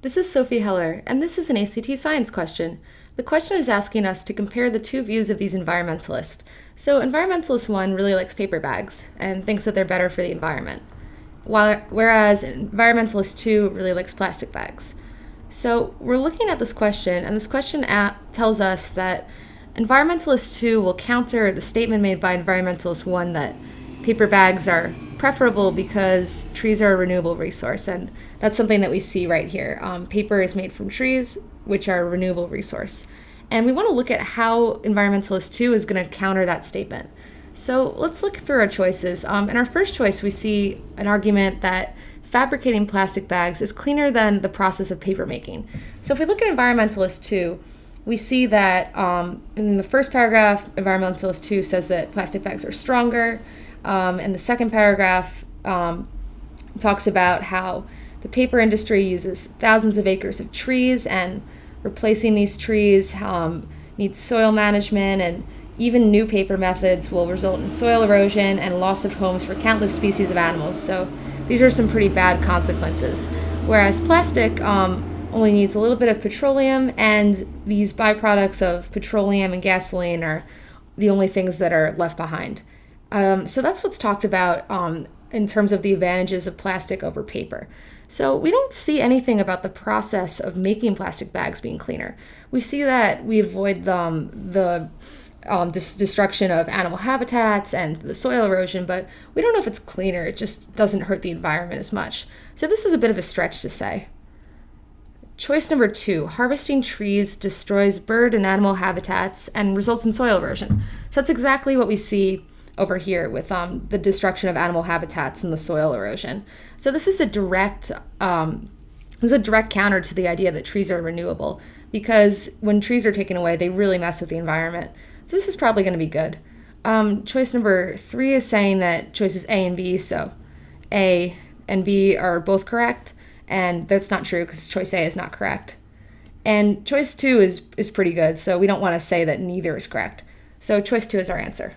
This is Sophie Heller, and this is an ACT science question. The question is asking us to compare the two views of these environmentalists. So environmentalist 1 really likes paper bags and thinks that they're better for the environment, whereas environmentalist 2 really likes plastic bags. So we're looking at this question, and this question tells us that environmentalist 2 will counter the statement made by environmentalist 1 that paper bags are preferable because trees are a renewable resource, and that's something that we see right here. Paper is made from trees, which are a renewable resource. And we want to look at how environmentalist 2 is going to counter that statement. So let's look through our choices. In our first choice, we see an argument that fabricating plastic bags is cleaner than the process of paper making. So if we look at environmentalist 2, we see that in the first paragraph, environmentalist 2 says that plastic bags are stronger. And the second paragraph talks about how the paper industry uses thousands of acres of trees, and replacing these trees needs soil management, and even new paper methods will result in soil erosion and loss of homes for countless species of animals. So these are some pretty bad consequences. Whereas plastic only needs a little bit of petroleum, and these byproducts of petroleum and gasoline are the only things that are left behind. So that's what's talked about in terms of the advantages of plastic over paper. So we don't see anything about the process of making plastic bags being cleaner. We see that we avoid the destruction of animal habitats and the soil erosion, but we don't know if it's cleaner. It just doesn't hurt the environment as much. So this is a bit of a stretch to say. Choice number 2, harvesting trees destroys bird and animal habitats and results in soil erosion. So that's exactly what we see over here with the destruction of animal habitats and the soil erosion. So this is a direct counter to the idea that trees are renewable, because when trees are taken away, they really mess with the environment. So this is probably going to be good. Choice number 3 is saying that choices A and B, so A and B are both correct, and that's not true because choice A is not correct. And choice 2 is pretty good, so we don't want to say that neither is correct. So choice 2 is our answer.